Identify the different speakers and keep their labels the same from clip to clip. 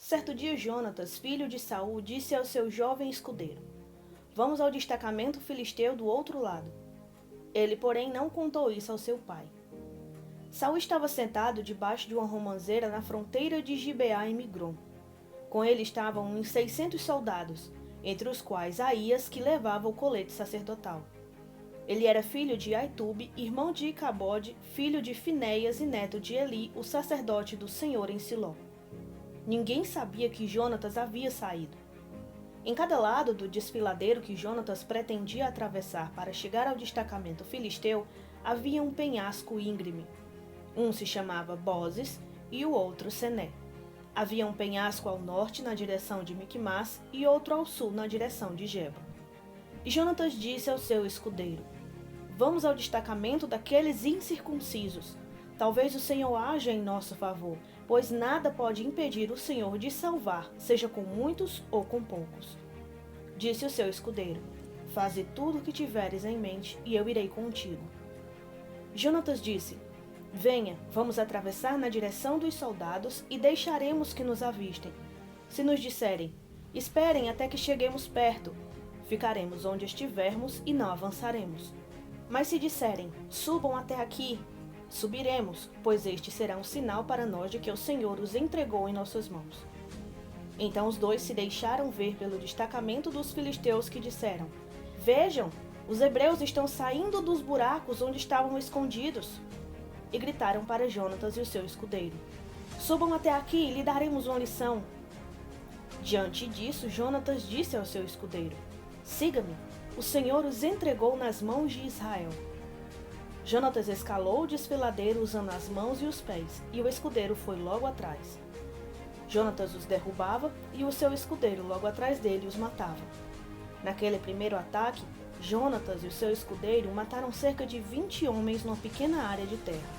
Speaker 1: Certo dia, Jonatas, filho de Saul, disse ao seu jovem escudeiro: Vamos ao destacamento filisteu do outro lado. Ele, porém, não contou isso ao seu pai. Saul estava sentado debaixo de uma romanceira na fronteira de Gibeá e Migron. Com ele estavam uns 600 soldados, entre os quais Aías, que levava o colete sacerdotal. Ele era filho de Aitube, irmão de Icabode, filho de Finéias e neto de Eli, o sacerdote do Senhor em Siló. Ninguém sabia que Jonatas havia saído. Em cada lado do desfiladeiro que Jonatas pretendia atravessar para chegar ao destacamento filisteu, havia um penhasco íngreme. Um se chamava Bozes e o outro Sené. Havia um penhasco ao norte na direção de Miquimás e outro ao sul na direção de Geba. E Jonatas disse ao seu escudeiro: Vamos ao destacamento daqueles incircuncisos. Talvez o Senhor haja em nosso favor, pois nada pode impedir o Senhor de salvar, seja com muitos ou com poucos. Disse o seu escudeiro: Faze tudo o que tiveres em mente, e eu irei contigo. Jonatas disse: Venha, vamos atravessar na direção dos soldados e deixaremos que nos avistem. Se nos disserem: Esperem até que cheguemos perto, ficaremos onde estivermos e não avançaremos. Mas se disserem: Subam até aqui, subiremos, pois este será um sinal para nós de que o Senhor os entregou em nossas mãos. Então os dois se deixaram ver pelo destacamento dos filisteus, que disseram: Vejam, os hebreus estão saindo dos buracos onde estavam escondidos. E gritaram para Jonatas e o seu escudeiro: Subam até aqui e lhe daremos uma lição. Diante disso, Jonatas disse ao seu escudeiro: Siga-me, o Senhor os entregou nas mãos de Israel. Jonatas escalou o desfiladeiro usando as mãos e os pés, e o escudeiro foi logo atrás. Jonatas os derrubava, e o seu escudeiro logo atrás dele os matava. Naquele primeiro ataque, Jonatas e o seu escudeiro mataram cerca de 20 homens numa pequena área de terra.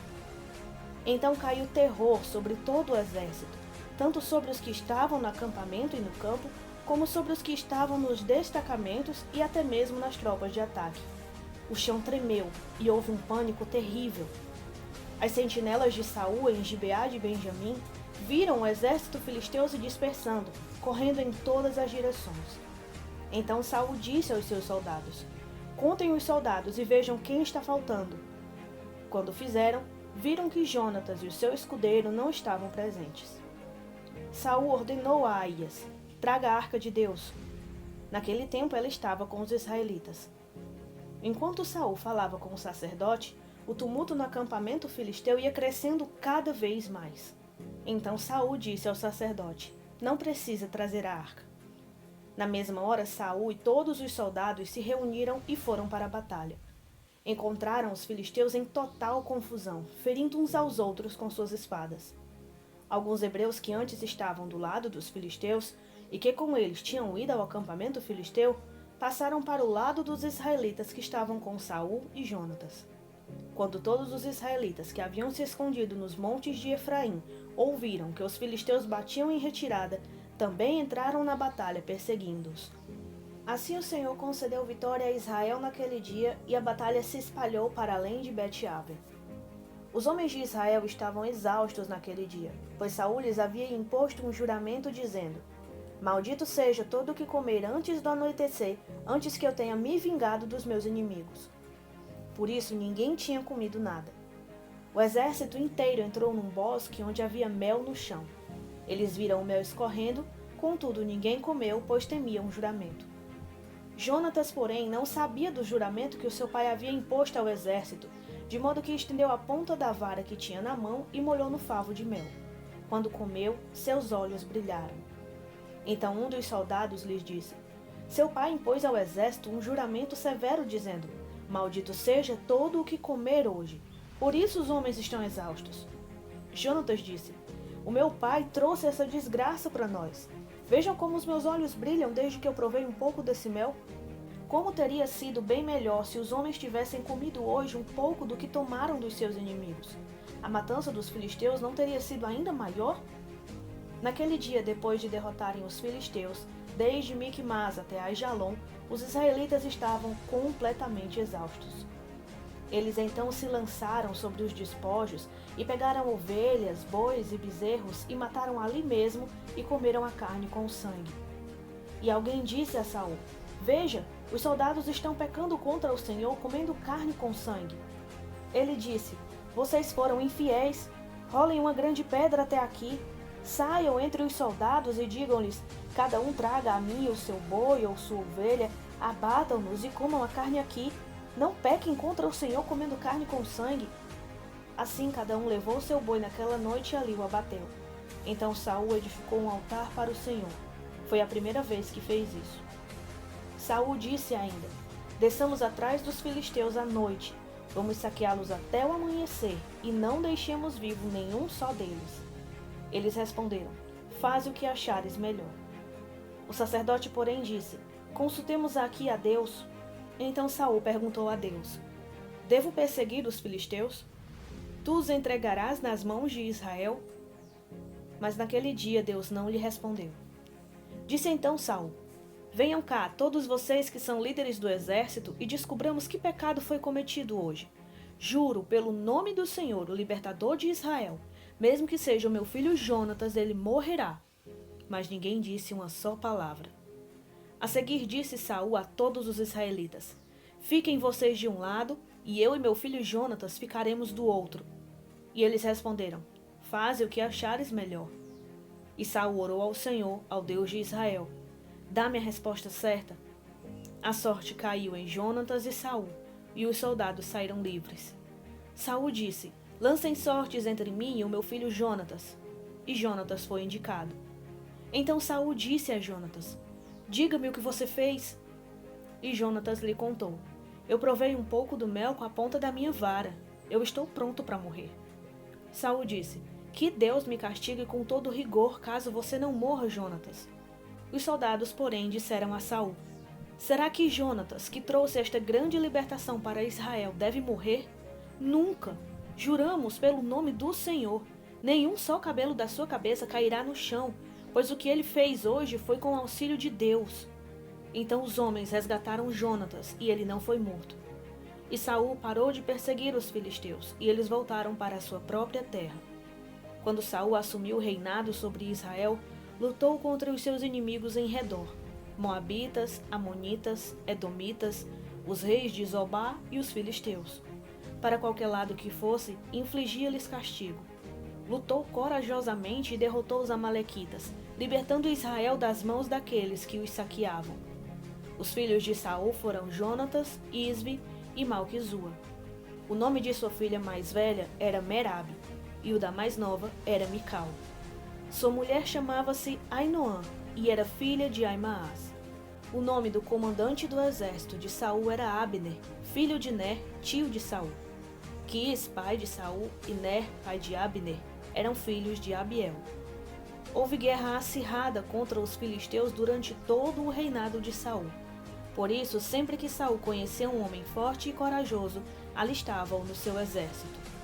Speaker 1: Então caiu terror sobre todo o exército, tanto sobre os que estavam no acampamento e no campo, como sobre os que estavam nos destacamentos e até mesmo nas tropas de ataque. O chão tremeu e houve um pânico terrível. As sentinelas de Saul em Gibeá de Benjamim viram o exército filisteu se dispersando, correndo em todas as direções. Então Saul disse aos seus soldados: Contem os soldados e vejam quem está faltando. Quando fizeram, viram que Jonatas e o seu escudeiro não estavam presentes. Saul ordenou a Aías: Traga a arca de Deus. Naquele tempo ela estava com os israelitas. Enquanto Saul falava com o sacerdote, o tumulto no acampamento filisteu ia crescendo cada vez mais. Então Saul disse ao sacerdote: Não precisa trazer a arca. Na mesma hora, Saul e todos os soldados se reuniram e foram para a batalha. Encontraram os filisteus em total confusão, ferindo uns aos outros com suas espadas. Alguns hebreus que antes estavam do lado dos filisteus e que com eles tinham ido ao acampamento filisteu, passaram para o lado dos israelitas que estavam com Saul e Jonatas. Quando todos os israelitas que haviam se escondido nos montes de Efraim ouviram que os filisteus batiam em retirada, também entraram na batalha perseguindo-os. Assim o Senhor concedeu vitória a Israel naquele dia, e a batalha se espalhou para além de Bet-Aven. Os homens de Israel estavam exaustos naquele dia, pois Saul lhes havia imposto um juramento dizendo: Maldito seja todo o que comer antes do anoitecer, antes que eu tenha me vingado dos meus inimigos. Por isso ninguém tinha comido nada. O exército inteiro entrou num bosque onde havia mel no chão. Eles viram o mel escorrendo, contudo ninguém comeu, pois temiam o juramento. Jonatas, porém, não sabia do juramento que o seu pai havia imposto ao exército, de modo que estendeu a ponta da vara que tinha na mão e molhou no favo de mel. Quando comeu, seus olhos brilharam. Então um dos soldados lhes disse: Seu pai impôs ao exército um juramento severo, dizendo: Maldito seja todo o que comer hoje. Por isso os homens estão exaustos. Jonatas disse: O meu pai trouxe essa desgraça para nós. Vejam como os meus olhos brilham desde que eu provei um pouco desse mel. Como teria sido bem melhor se os homens tivessem comido hoje um pouco do que tomaram dos seus inimigos. A matança dos filisteus não teria sido ainda maior? Naquele dia, depois de derrotarem os filisteus, desde Miquimás até Aijalon, os israelitas estavam completamente exaustos. Eles então se lançaram sobre os despojos e pegaram ovelhas, bois e bezerros e mataram ali mesmo e comeram a carne com o sangue. E alguém disse a Saul: Veja, os soldados estão pecando contra o Senhor, comendo carne com sangue. Ele disse: Vocês foram infiéis. Rolem uma grande pedra até aqui. Saiam entre os soldados e digam-lhes: Cada um traga a mim o seu boi ou sua ovelha, abatam-nos e comam a carne aqui. Não pequem contra o Senhor comendo carne com sangue. Assim cada um levou o seu boi naquela noite e ali o abateu. Então Saul edificou um altar para o Senhor. Foi a primeira vez que fez isso. Saul disse ainda: Desçamos atrás dos filisteus à noite. Vamos saqueá-los até o amanhecer, e não deixemos vivo nenhum só deles. Eles responderam: Faze o que achares melhor. O sacerdote, porém, disse: Consultemos aqui a Deus. Então Saul perguntou a Deus: Devo perseguir os filisteus? Tu os entregarás nas mãos de Israel? Mas naquele dia Deus não lhe respondeu. Disse então Saul: Venham cá, todos vocês que são líderes do exército, e descubramos que pecado foi cometido hoje. Juro, pelo nome do Senhor, o libertador de Israel, mesmo que seja o meu filho Jonatas, ele morrerá. Mas ninguém disse uma só palavra. A seguir disse Saul a todos os israelitas: Fiquem vocês de um lado, e eu e meu filho Jonatas ficaremos do outro. E eles responderam: Faze o que achares melhor. E Saul orou ao Senhor, ao Deus de Israel: Dá-me a resposta certa. A sorte caiu em Jonatas e Saul, e os soldados saíram livres. Saul disse: Lancem sortes entre mim e o meu filho Jonatas. E Jonatas foi indicado. Então Saul disse a Jonatas: Diga-me o que você fez. E Jonatas lhe contou: Eu provei um pouco do mel com a ponta da minha vara. Eu estou pronto para morrer. Saul disse: Que Deus me castigue com todo rigor, caso você não morra, Jonatas. Os soldados, porém, disseram a Saul: Será que Jonatas, que trouxe esta grande libertação para Israel, deve morrer? Nunca! Juramos pelo nome do Senhor. Nenhum só cabelo da sua cabeça cairá no chão, pois o que ele fez hoje foi com o auxílio de Deus. Então os homens resgataram Jonatas, e ele não foi morto. E Saul parou de perseguir os filisteus, e eles voltaram para a sua própria terra. Quando Saul assumiu o reinado sobre Israel, lutou contra os seus inimigos em redor: Moabitas, Amonitas, Edomitas, os reis de Zobá e os filisteus. Para qualquer lado que fosse, infligia-lhes castigo. Lutou corajosamente e derrotou os amalequitas, libertando Israel das mãos daqueles que os saqueavam. Os filhos de Saul foram Jonatas, Isvi e Malquizua. O nome de sua filha mais velha era Merabe, e o da mais nova era Mical. Sua mulher chamava-se Ainoã e era filha de Aimaas. O nome do comandante do exército de Saul era Abner, filho de Ner, tio de Saul. Quis, pai de Saul, e Ner, pai de Abner, eram filhos de Abiel. Houve guerra acirrada contra os filisteus durante todo o reinado de Saul. Por isso, sempre que Saul conhecia um homem forte e corajoso, alistava-o no seu exército.